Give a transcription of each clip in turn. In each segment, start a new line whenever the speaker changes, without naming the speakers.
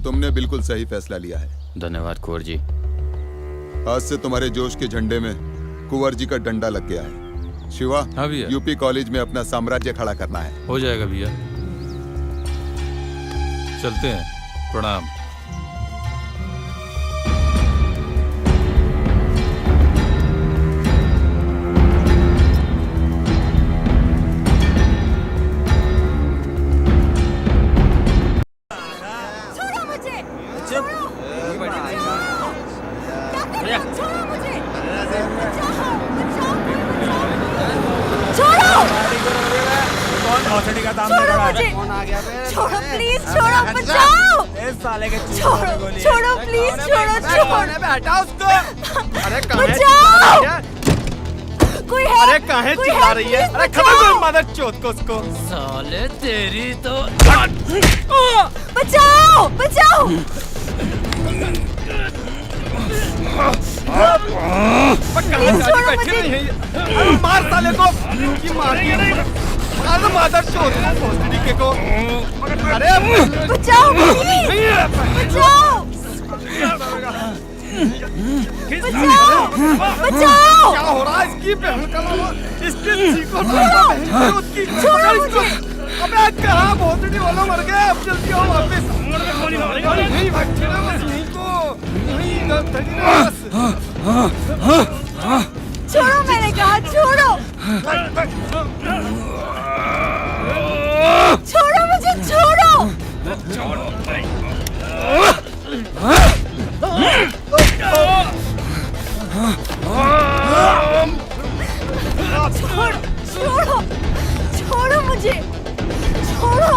तुमने बिल्कुल सही फैसला लिया है।
धन्यवाद कुंवर जी।
आज से तुम्हारे जोश के झंडे में कुंवर जी का डंडा लग गया है। शिवा,
हाँ भैया।
यूपी कॉलेज में अपना साम्राज्य खड़ा करना है।
हो जाएगा भैया, चलते हैं। प्रणाम।
भोसड़ी का दाम छोड़ो मुझे। छोड़ो प्लीज, छोड़ो, बचाओ। इस साले के छोड़ो, छोड़ो प्लीज, छोड़ो, छोड़ो। हटाओ उसको। अरे बचाओ। कोई है? अरे कहाँ चिल्ला रही है? अरे खबर दो मदर चोद को उसको।
साले तेरी तो
बचाओ, बचाओ। मार साले को। अरे मादर चोद भोसड़ी के को। अरे बचाओ, बचाओ, बचाओ, बचाओ। क्या हो रहा है इसकी बहन का? इसकी चीखो उसकी। छोड़ो मुझे। अबे कहाँ भोसड़ी वालों मर गए? अब जल्दी आओ वापस। नहीं भागते ना बस यहीं को। यहीं बस। छोड़ो, मैंने कहा छोड़ो। छोड़ो मुझे, छोड़ो। छोड़ो, छोड़ो, छोड़ो मुझे, छोड़ो।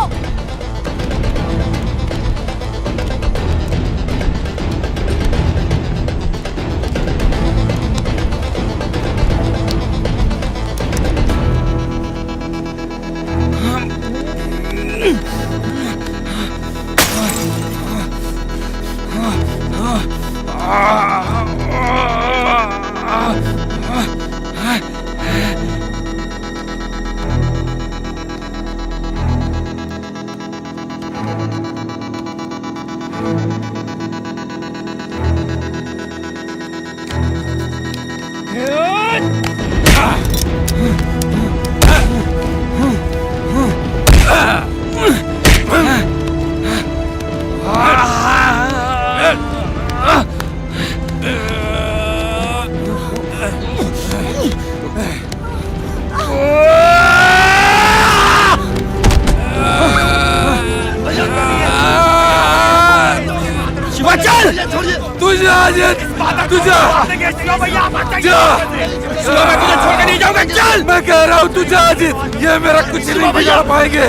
मैं कह रहा हूँ तुझे अजीत, ये मेरा कुछ नहीं बिगाड़ पाएंगे।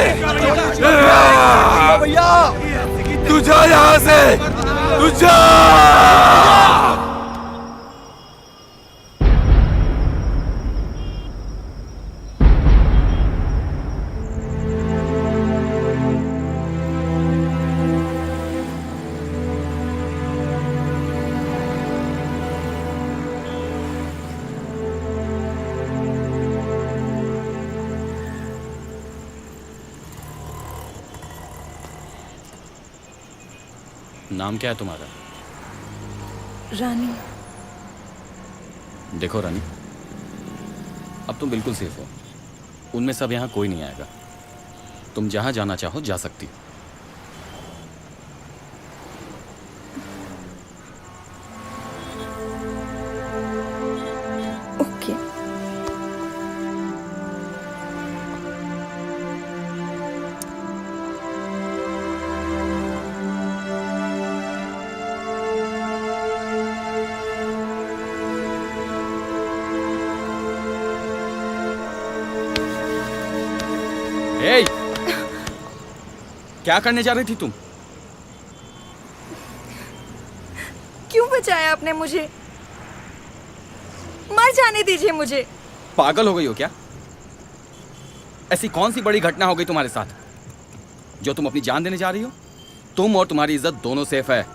तू जा यहाँ से, तू जा।
नाम क्या है तुम्हारा?
रानी।
देखो रानी, अब तुम बिल्कुल सेफ हो। उनमें सब यहाँ कोई नहीं आएगा। तुम जहाँ जाना चाहो जा सकती हो।
ओके।
Hey! क्या करने जा रही थी तुम?
क्यों बचाया आपने मुझे? मर जाने दीजिए मुझे।
पागल हो गई हो क्या? ऐसी कौन सी बड़ी घटना हो गई तुम्हारे साथ जो तुम अपनी जान देने जा रही हो? तुम और तुम्हारी इज्जत दोनों सेफ है।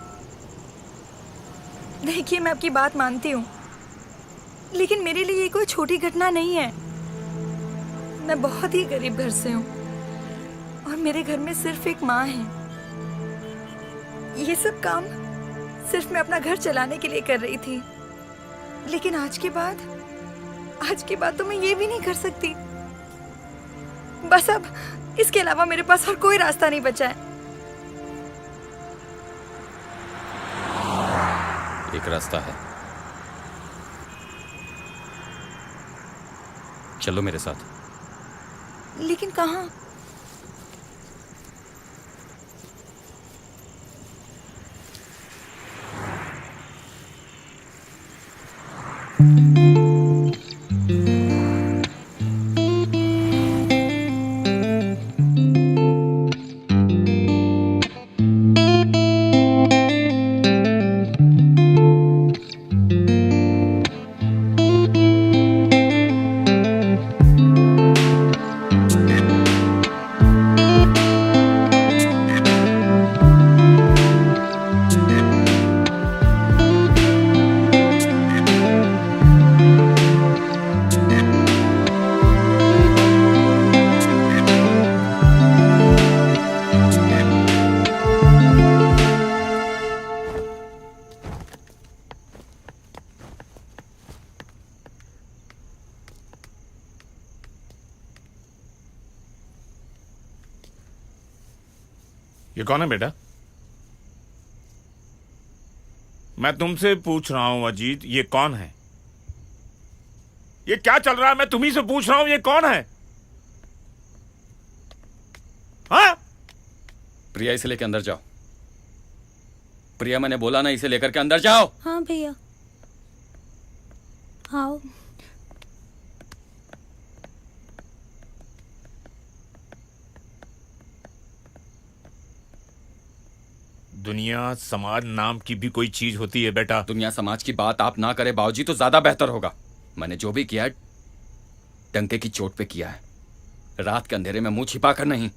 देखिए, मैं आपकी बात मानती हूँ, लेकिन मेरे लिए ये कोई छोटी घटना नहीं है। मैं बहुत ही गरीब घर से हूँ और मेरे घर में सिर्फ एक माँ है। ये सब काम सिर्फ मैं अपना घर चलाने के लिए कर रही थी, लेकिन आज के बाद तो मैं ये भी नहीं कर सकती। बस अब इसके अलावा मेरे पास और कोई रास्ता नहीं बचा है।
एक रास्ता है, चलो मेरे साथ।
लेकिन कहाँ?
ये कौन है बेटा? मैं तुमसे पूछ रहा हूं अजीत, ये कौन है? ये क्या चल रहा है? मैं तुम्ही से पूछ रहा हूं, ये कौन है? हाँ?
प्रिया, इसे लेकर अंदर जाओ। प्रिया, मैंने बोला ना, इसे लेकर के अंदर जाओ।
हाँ भैया, आओ।
दुनिया समाज नाम की भी कोई चीज होती है बेटा।
दुनिया समाज की बात आप ना करें बाबूजी तो ज्यादा बेहतर होगा। मैंने जो भी किया है डंके की चोट पे किया है, रात के अंधेरे में मुंह छिपा कर नहीं।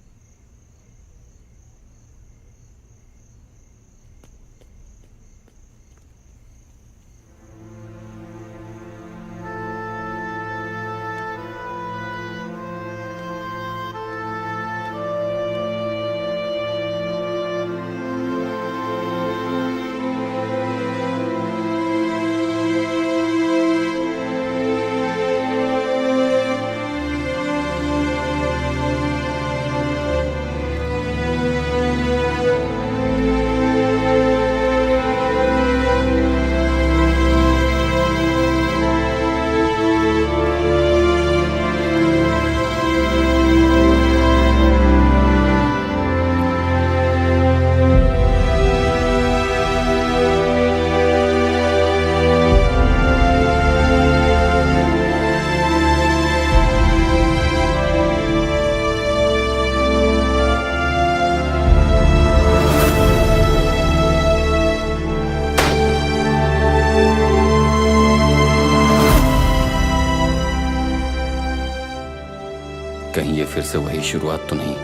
कहीं ये फिर से वही शुरुआत तो नहीं?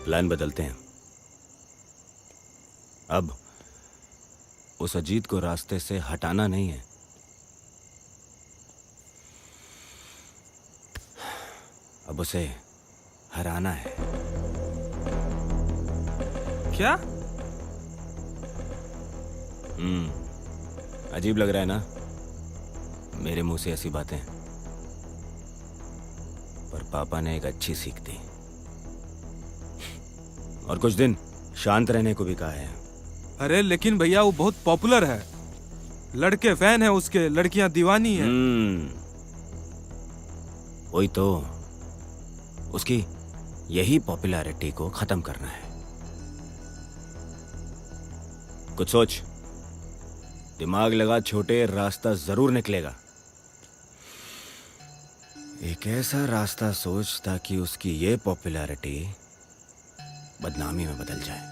प्लान बदलते हैं। अब उस अजीत को रास्ते से हटाना नहीं है, अब उसे हराना है।
क्या?
अजीब लग रहा है ना मेरे मुंह से ऐसी बातें, पर पापा ने एक अच्छी सीख दी और कुछ दिन शांत रहने को भी कहा है।
अरे लेकिन भैया वो बहुत पॉपुलर है, लड़के फैन है उसके, लड़कियां दीवानी है।
वही तो, उसकी यही पॉपुलैरिटी को खत्म करना है। कुछ सोच, दिमाग लगा छोटे, रास्ता जरूर निकलेगा। एक ऐसा रास्ता सोच ताकि उसकी ये पॉपुलैरिटी बदनामी में बदल जाए।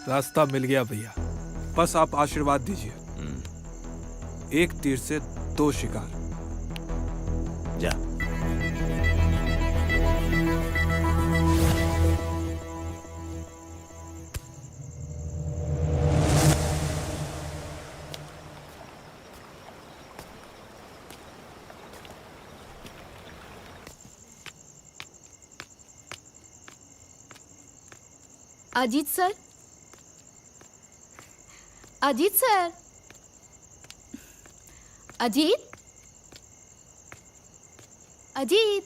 रास्ता मिल गया भैया, बस आप आशीर्वाद दीजिए। एक तीर से दो शिकार।
जा।
Ajit sir, Ajit sir, Ajit, Ajit,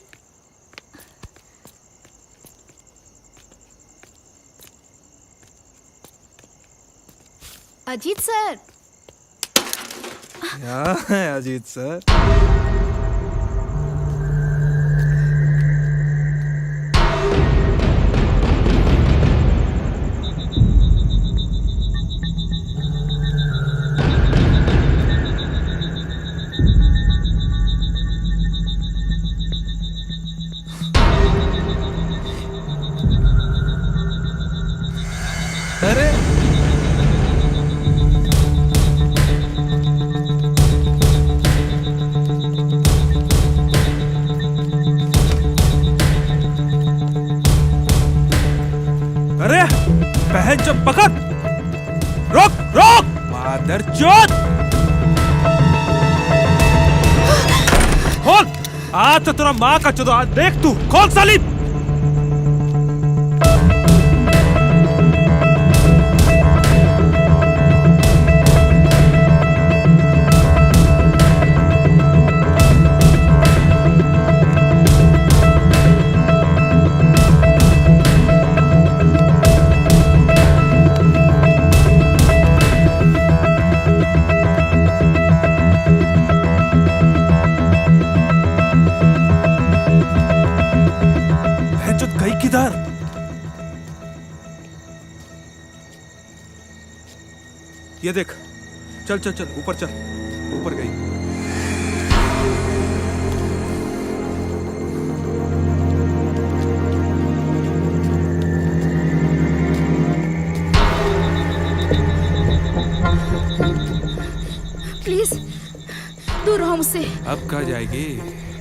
Ajit sir.
यहाँ है अजीत सर। अरे अरे बहन जब पकड़, रोक रोक मादर चोद। खोल, आज तो तेरा माँ का चुदो, आज देख तू, खोल साली। किधर? ये देख, चल चल चल, ऊपर चल, ऊपर गई।
प्लीज दूर रहो मुझसे।
अब कहाँ जाएगी?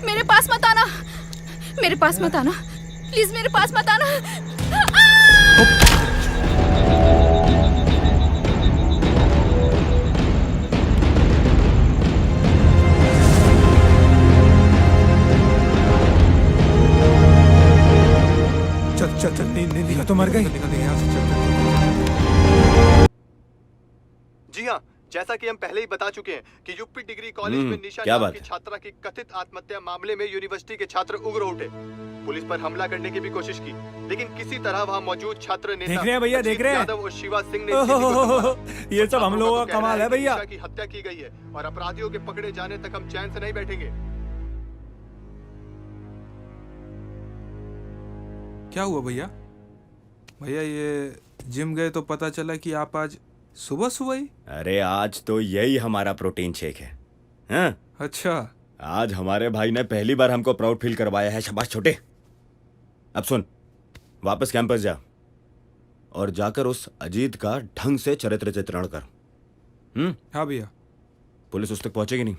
मेरे पास मत आना, मेरे पास मत आना, प्लीज मेरे पास मत आना।
चल चल चल, नहीं तो मर गई। निकल यहाँ से, चल।
जी हाँ, जैसा कि हम पहले ही बता चुके हैं कि यूपी डिग्री कॉलेज में निशा
क्या
नाम
बात
की
है?
छात्रा की कथित आत्महत्या मामले में यूनिवर्सिटी के छात्र उग्र उठे। पुलिस पर हमला करने की भी कोशिश की, लेकिन किसी तरह वहाँ मौजूद छात्र नेता
देख रहे हैं भैया,
अजीत
देख रहे हैं।
यादव और शिवा सिंह ने स्थिति को संभाला।
ये सब हम लोगों का
कहना
कमाल है
कि
भैया।
निशा की हत्या की गई है और अपराधियों के पकड़े जाने तक हम चैन से नहीं बैठेंगे।
क्या हुआ भैया? भैया ये जिम गए तो पता चला कि आप आज सुबह सुबह ही।
अरे आज तो यही हमारा प्रोटीन शेक है। हाँ?
अच्छा,
आज हमारे भाई ने पहली बार हमको प्राउड फील करवाया है। शाबाश छोटे। अब सुन, वापस कैंपस जा और जाकर उस अजीत का ढंग से चरित्र चित्रण कर।
हाँ भैया।
पुलिस उस तक पहुंचेगी नहीं,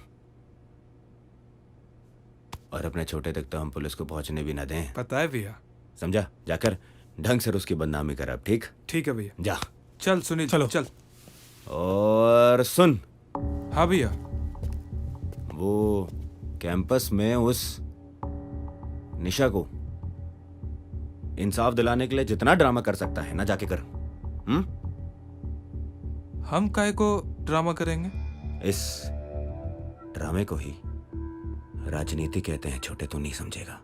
और अपने छोटे तक तो हम पुलिस को पहुंचने भी ना दें।
पता है भैया।
समझा? जाकर ढंग से उसकी बदनामी कर। अब ठीक?
ठीक है भैया।
जा।
चल सुनील, चलो चल।
और सुन।
हाँ भैया।
वो कैंपस में उस निशा को इंसाफ दिलाने के लिए जितना ड्रामा कर सकता है ना, जाके कर।
हम काहे को ड्रामा करेंगे?
इस ड्रामे को ही राजनीति कहते हैं छोटे, तू नहीं समझेगा।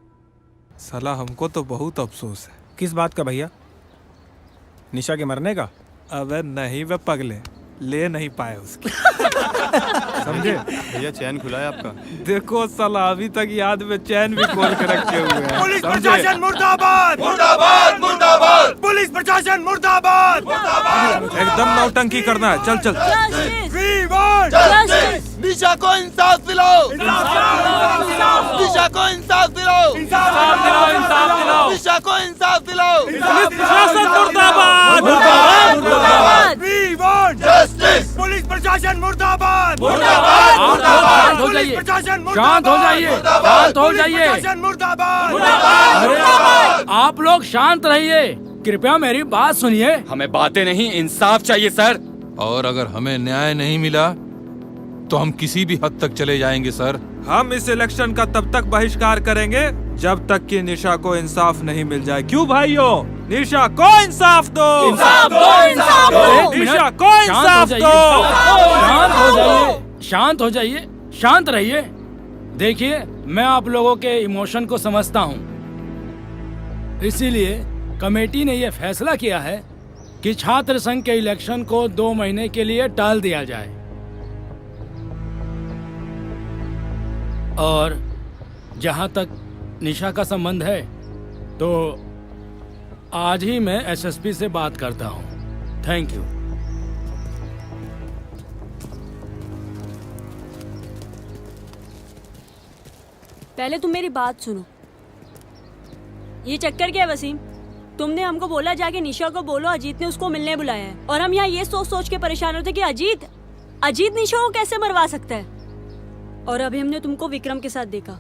साला हमको तो बहुत अफसोस है।
किस बात का भैया? निशा के मरने का?
अबे नहीं वे पगले, ले नहीं पाए उसकी। समझे
भैया, चैन खुला है आपका?
देखो साला अभी तक याद में चैन भी खोल के रखे हुए हैं।
पुलिस
समझे?
प्रशासन मुर्दाबाद! मुर्दाबाद! मुर्दाबाद! पुलिस प्रशासन मुर्दाबाद! मुर्दाबाद!
एकदम नौटंकी करना है। चल चल।
We want justice!
निशा को इंसाफ दिलाओ! निशा को इंसाफ दिलाओ!
इंसाफ दिलाओ, इंसाफ दिलाओ।
निशा को इंसाफ दिलाओ!
पुलिस प्रशासन मुर्दाबाद! मुर्दाबाद!
We want justice. पुलिस प्रशासन मुर्दाबाद
मुर्दाबाद, मुर्दाबाद। शांत हो
पुलिस
जाइए।
प्रशासन
शांत हो जाइए। शांत हो
पुलिस
जाइए।
प्रशासन मुर्दाबाद
अरे आप लोग शांत रहिए, कृपया मेरी बात सुनिए। हमें बातें नहीं, इंसाफ चाहिए सर।
और अगर हमें न्याय नहीं मिला तो हम किसी भी हद तक चले जाएंगे सर।
हम इस इलेक्शन का तब तक बहिष्कार करेंगे जब तक कि निशा को इंसाफ नहीं मिल जाए। क्यों भाइयों, निशा को इंसाफ दो।
इंसाफ दो, इंसाफ दो। एक मिनट।
निशा को इंसाफ दो।
शांत हो जाइए, शांत हो जाइए, शांत रहिए। देखिए, मैं आप लोगों के इमोशन को समझता हूँ, इसीलिए कमेटी ने यह फैसला किया है कि छात्र संघ के इलेक्शन को 2 महीने के लिए टाल दिया जाए। और जहां तक निशा का संबंध है तो आज ही मैं एसएसपी से बात करता हूं। Thank you.
पहले तुम मेरी बात सुनो। ये चक्कर क्या है वसीम? तुमने हमको बोला जाके निशा को बोलो अजीत ने उसको मिलने बुलाया है, और हम यहाँ ये सोच सोच के परेशान होते कि अजीत निशा को कैसे मरवा सकता है। और अभी हमने तुमको विक्रम के साथ देखा,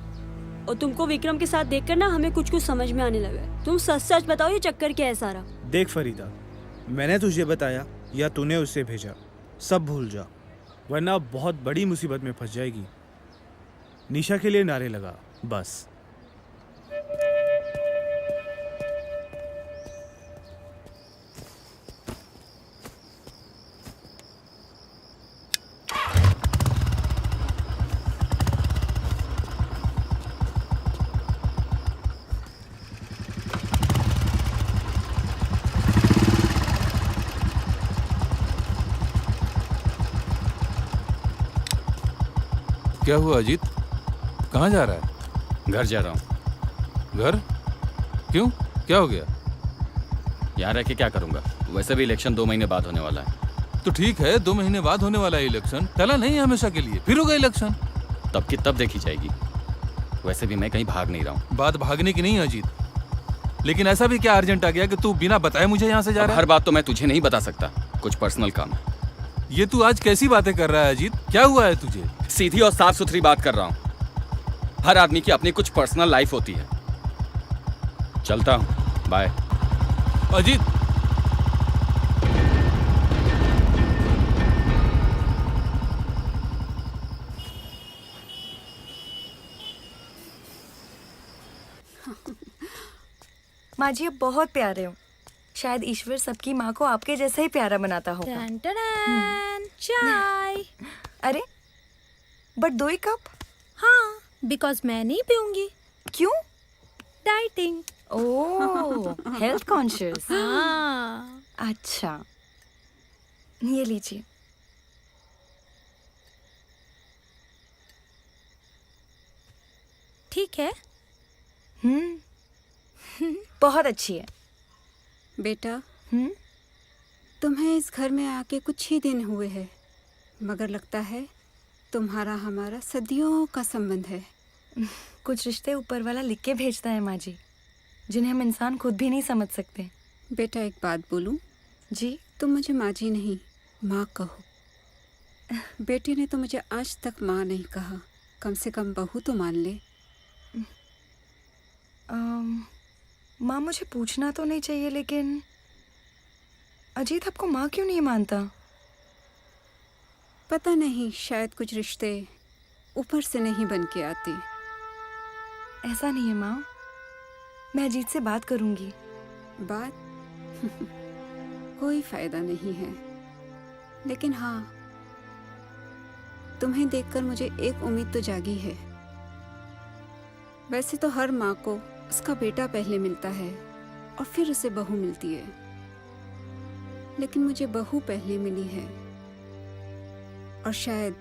और तुमको विक्रम के साथ देखकर ना हमें कुछ कुछ समझ में आने लगा है। तुम सच सच बताओ ये चक्कर क्या है सारा?
देख फरीदा, मैंने तुझे बताया या तूने उससे भेजा, सब भूल जा, वरना बहुत बड़ी मुसीबत में फंस जाएगी। निशा के लिए नारे लगा बस।
क्या हुआ अजीत, कहाँ जा रहा है?
घर जा रहा हूँ।
घर? क्यों, क्या हो गया?
यहाँ रह के क्या करूँगा? वैसे भी इलेक्शन 2 महीने बाद होने वाला है।
तो ठीक है, 2 महीने बाद होने वाला है इलेक्शन, टला नहीं है हमेशा के लिए, फिर होगा इलेक्शन।
तब की तब देखी जाएगी। वैसे भी मैं कहीं भाग नहीं रहा हूँ।
बात भागने की नहीं है अजीत, लेकिन ऐसा भी क्या अर्जेंट आ गया कि तू बिना बताए मुझे यहाँ से जा रहा है?
हर बात तो मैं तुझे नहीं बता सकता, कुछ पर्सनल काम है।
ये तू आज कैसी बातें कर रहा है अजीत, क्या हुआ है तुझे?
सीधी और साफ सुथरी बात कर रहा हूँ। हर आदमी की अपनी कुछ पर्सनल लाइफ होती है। चलता हूँ, बाय।
अजीत,
माँ जी, आप बहुत प्यारे हो। शायद ईश्वर सबकी माँ को आपके जैसा ही प्यारा बनाता होगा।
चाय।
अरे बट 2 ही कप?
हाँ, बिकॉज मैं नहीं पीऊंगी।
क्यों?
डाइटिंग।
ओह, हेल्थ कॉन्शियस।
हाँ।
अच्छा, ये लीजिए।
ठीक है।
बहुत अच्छी है।
बेटा, तुम्हें इस घर में आके कुछ ही दिन हुए हैं, मगर लगता है तुम्हारा हमारा सदियों का संबंध है।
कुछ रिश्ते ऊपर वाला लिख के भेजता है माँ जी, जिन्हें हम इंसान खुद भी नहीं समझ सकते।
बेटा, एक बात बोलूं?
जी?
तुम मुझे माँ जी नहीं, माँ कहो। बेटी ने तो मुझे आज तक माँ नहीं कहा, कम से कम बहू तो मान ले।
माँ, मुझे पूछना तो नहीं चाहिए, लेकिन अजीत आपको माँ क्यों नहीं मानता?
पता नहीं, शायद कुछ रिश्ते ऊपर से नहीं बन के आते।
ऐसा नहीं है माँ, मैं अजीत से बात करूंगी।
बात? कोई फायदा नहीं है, लेकिन हाँ, तुम्हें देखकर मुझे एक उम्मीद तो जागी है। वैसे तो हर माँ को उसका बेटा पहले मिलता है और फिर उसे बहू मिलती है, लेकिन मुझे बहू पहले मिली है, और शायद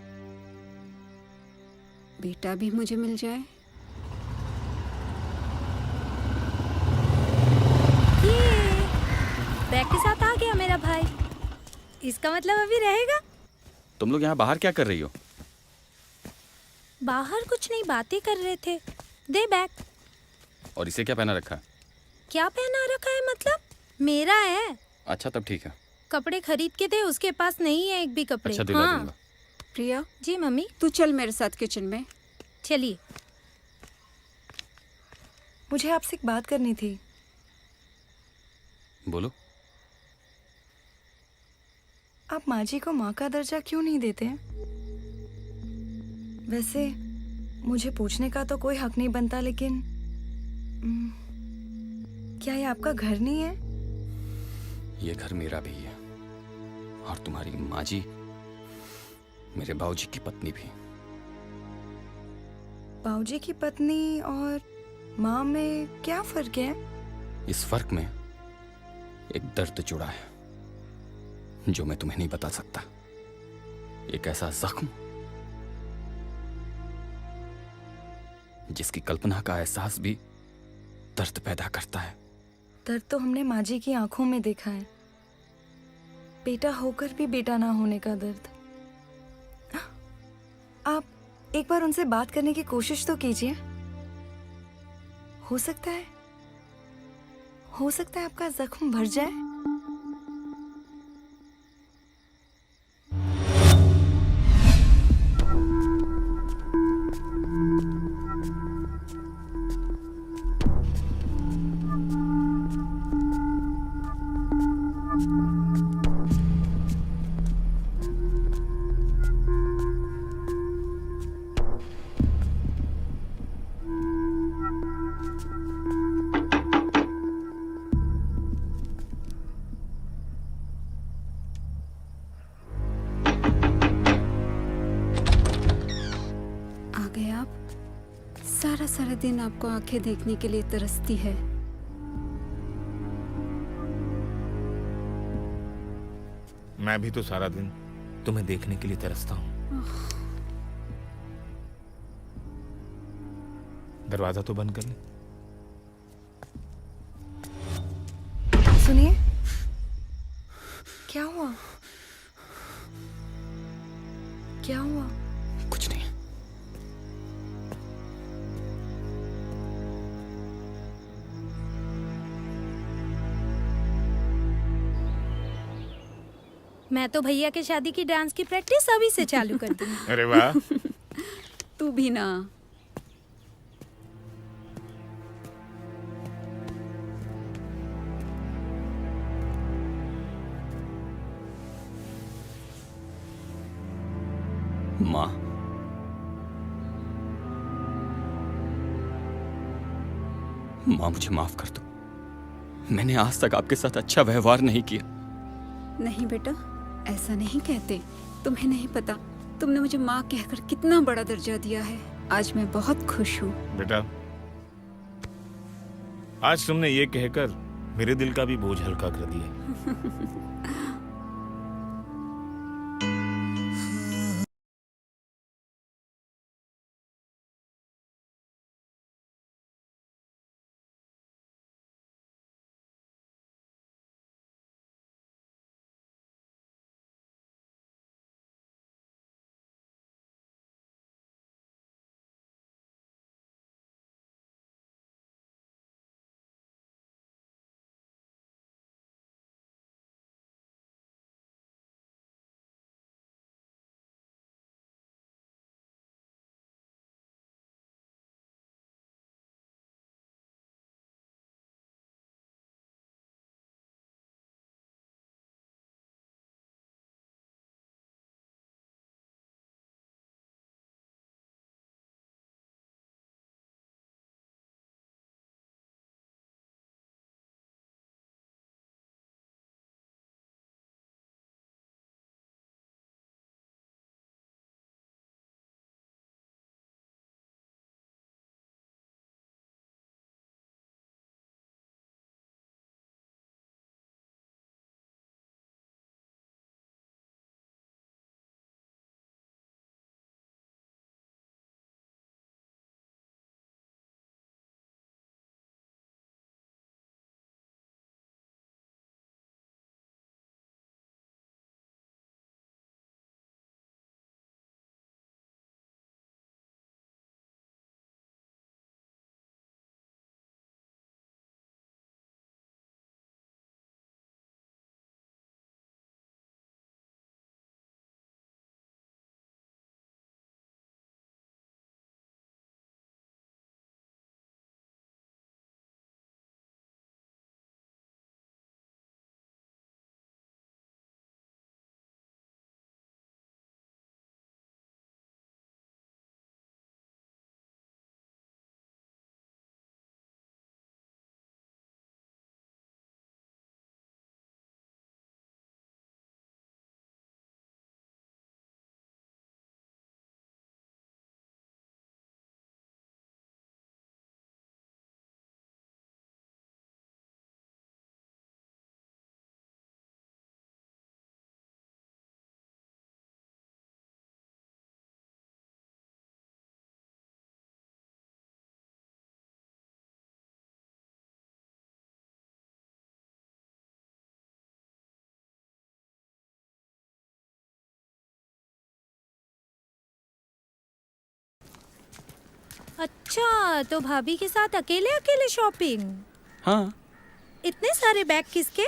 बेटा भी मुझे मिल जाए।
ये बैग के साथ आ गया मेरा भाई। इसका मतलब अभी रहेगा।
तुम लोग यहाँ बाहर क्या कर रही हो?
बाहर कुछ नहीं, बातें कर रहे थे। दे बैग।
और इसे क्या पहना रखा है?
क्या पहना रखा है मतलब? मेरा है।
अच्छा, तब ठीक है।
कपड़े खरीद के दे, उसके पास नहीं है एक भी कपड़े।
अच्छा, दिला दूंगा।
प्रिया,
जी मम्मी।
तू चल मेरे साथ किचन में।
चलिए।
मुझे आपसे एक बात करनी थी।
बोलो।
आप माँ जी को माँ का दर्जा क्यों नहीं देते? वैसे मुझे पूछने का तो कोई हक नहीं बनता, लेकिन क्या ये आपका घर नहीं है?
ये घर मेरा भी है, और तुम्हारी माँ जी मेरे बाबूजी की पत्नी भी।
बाबूजी की पत्नी और माँ में क्या फर्क है?
इस फर्क में एक दर्द जुड़ा है जो मैं तुम्हें नहीं बता सकता। एक ऐसा जख्म जिसकी कल्पना का एहसास भी दर्द पैदा करता है।
दर्द तो हमने माँ जी की आंखों में देखा है, बेटा होकर भी बेटा ना होने का दर्द। आप एक बार उनसे बात करने की कोशिश तो कीजिए। हो सकता है आपका जख्म भर जाए।
सारा दिन आपको आंखें देखने के लिए तरसती है।
मैं भी तो सारा दिन तुम्हें देखने के लिए तरसता हूँ। दरवाजा तो बंद कर ले।
सुनिए, क्या हुआ? क्या हुआ?
कुछ नहीं।
मैं तो भैया के शादी की डांस की प्रैक्टिस अभी से चालू कर दूंगी।
अरे वाह।
तू भी ना।
माँ, माँ मुझे माफ कर दो। मैंने आज तक आपके साथ अच्छा व्यवहार नहीं किया।
नहीं बेटा, ऐसा नहीं कहते। तुम्हें नहीं पता, तुमने मुझे माँ कहकर कितना बड़ा दर्जा दिया है। आज मैं बहुत खुश हूँ।
बेटा, आज तुमने ये कहकर मेरे दिल का भी बोझ हल्का कर दिया।
अच्छा, तो भाभी के साथ अकेले अकेले शॉपिंग?
हाँ।
इतने सारे बैग किसके?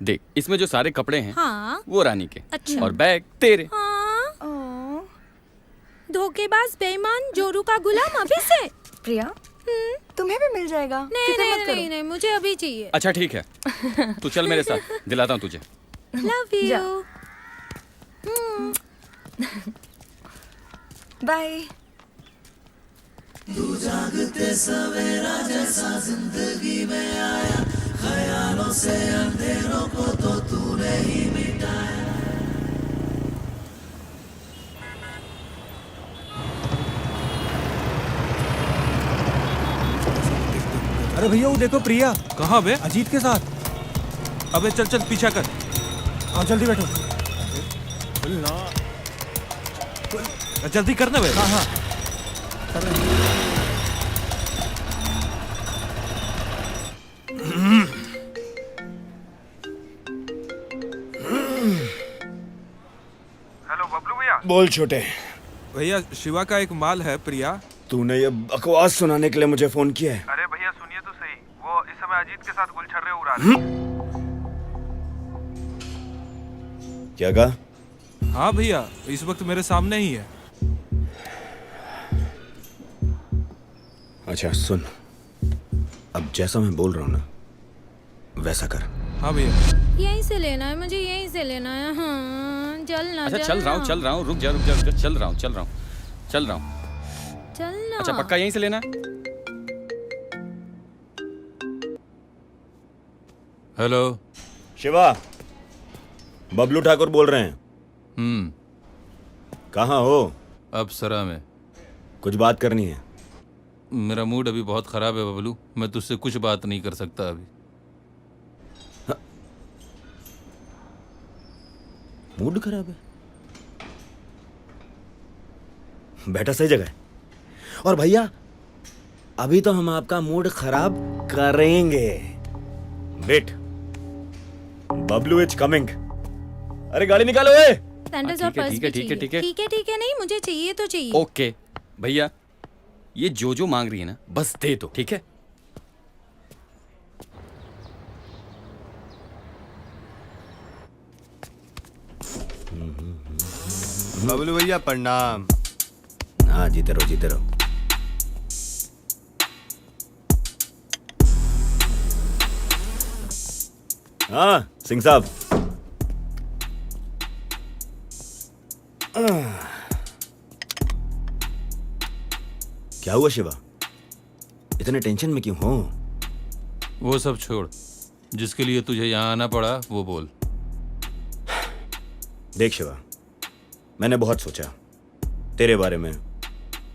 देख, इसमें जो सारे कपड़े हैं
हाँ।
वो रानी के।
अच्छा।
और बैग तेरे।
हाँ। धोखेबाज, बेईमान, जोरू का गुलाम अभी से।
प्रिया, तुम्हें भी मिल जाएगा।
नहीं
फिक्र
नहीं
मत करो।
नहीं नहीं, मुझे अभी चाहिए।
अच्छा ठीक है, तू चल मेरे साथ, दिलाता हूँ तुझे।
Love you.
बाय।
तू जागते सवेरा जैसा जिंदगी में आया, ख्यालों से अंधेरों को तो तूने ही मिटाया।
अरे भैया वो देखो प्रिया।
कहाँ बे?
अजीत के साथ।
अबे चल चल पीछा कर।
हाँ जल्दी बैठो।
जल्दी करना बे।
हाँ हाँ कर रहे हैं।
हेलो बबलू भैया।
बोल छोटे।
भैया शिवा का एक माल है प्रिया।
तूने ये बकवास सुनाने के लिए मुझे फोन किया है?
अरे भैया सुनिए तो सही, वो इस समय अजीत के साथ गुलछर्रे उड़ा रहे हैं।
क्या कहा?
हाँ भैया, इस वक्त मेरे सामने ही है।
अच्छा सुन, अब जैसा मैं बोल रहा हूँ ना वैसा कर।
हाँ भैया।
यहीं से लेना है मुझे, यहीं से लेना है। हाँ चलना।
अच्छा चल रहा हूँ, रुक जा, चल रहा हूँ।
चलना।
अच्छा पक्का यहीं से लेना है?
हेलो
शिवा, बबलू ठाकुर बोल रहे हैं। कहाँ हो?
अप्सरा में।
कुछ बात करनी है?
मेरा मूड अभी बहुत खराब है बबलू, मैं तुझसे कुछ बात नहीं कर सकता अभी।
मूड खराब है? बेटा सही जगह है। और भैया अभी तो हम आपका मूड खराब करेंगे। Wait, Bablu is coming. अरे गाड़ी निकालो।
सैंडल्स और पर्स भी चाहिए। ठीक है नहीं, मुझे चाहिए तो चाहिए।
ओके भैया, ये जो मांग रही है ना बस दे दो, ठीक है?
बबलू भैया प्रणाम।
हाँ जीते रहो। हाँ सिंह साहब। क्या हुआ शिवा, इतने टेंशन में क्यों हो?
वो सब छोड़, जिसके लिए तुझे यहाँ आना पड़ा वो बोल।
देख शिवा, मैंने बहुत सोचा तेरे बारे में,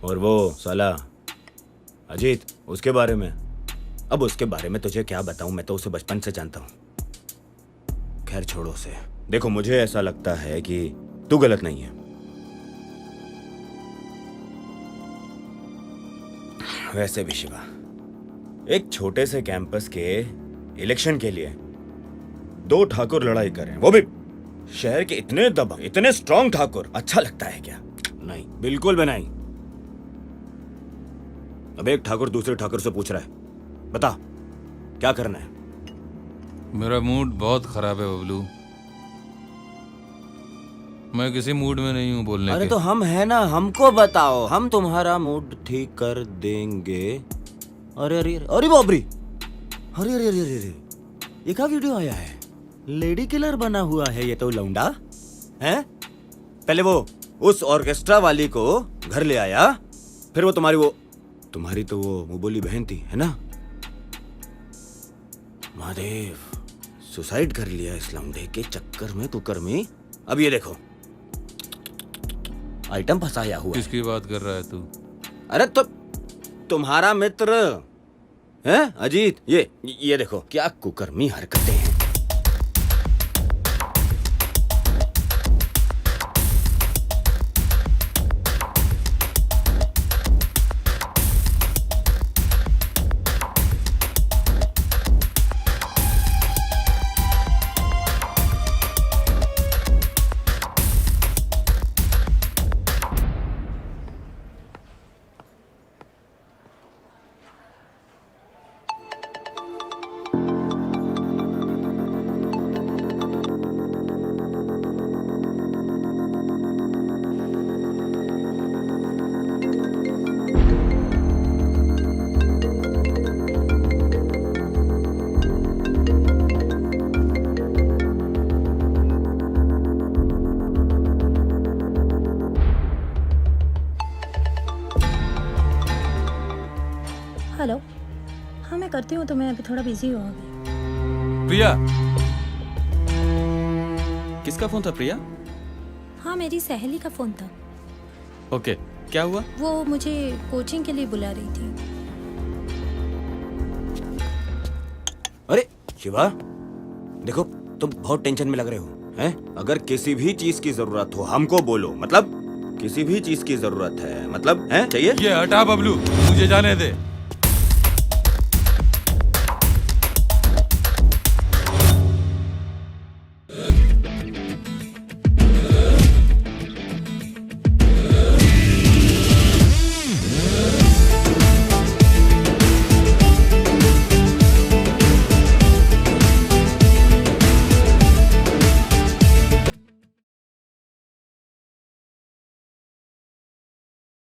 और वो साला अजीत उसके बारे में। अब उसके बारे में तुझे क्या बताऊं, मैं तो उसे बचपन से जानता हूं। खैर छोड़ो उसे। देखो मुझे ऐसा लगता है कि तू गलत नहीं है। वैसे भी शिवा, एक छोटे से कैंपस के इलेक्शन के लिए 2 ठाकुर लड़ाई कर रहे हैं, वो भी शहर के इतने दबंग, इतने स्ट्रॉन्ग ठाकुर। अच्छा लगता है क्या? नहीं, बिल्कुल भी नहीं। अब एक ठाकुर दूसरे ठाकुर से पूछ रहा है, बता क्या करना है?
मेरा मूड बहुत खराब है बबलू, मैं किसी मूड में नहीं हूँ बोलने
अरे
के।
तो हम है ना, हमको बताओ, हम तुम्हारा मूड ठीक कर देंगे। अरे अरे अरे बाबरी, अरे अरे अरे अरे, ये क्या वीडियो आया है? लेडी किलर बना हुआ है ये तो लौंडा है। पहले वो उस ऑर्केस्ट्रा वाली को घर ले आया, फिर वो तुम्हारी तो वो मुंहबोली बहन थी, है ना? महादेव, सुसाइड कर लिया इस लौंडे के चक्कर में कुकर्मी। अब ये देखो आइटम फंसाया हुआ है।
किसकी बात कर रहा है तू?
अरे तो तुम्हारा मित्र है अजीत। ये देखो क्या कुकर्मी हरकतें हैं।
हूँ तो मैं अभी थोड़ा बिजी हूँ अभी।
प्रिया,
किसका फोन था प्रिया?
हाँ, मेरी सहेली का फोन था।
ओके, क्या हुआ?
वो मुझे कोचिंग के लिए बुला रही थी।
अरे शिवा, देखो तुम बहुत टेंशन में लग रहे हो हैं? अगर किसी भी चीज की जरूरत हो हमको बोलो, मतलब किसी भी चीज की जरूरत है, मतलब है चाहिए।
ये हटा बबलू, मुझे जाने दे।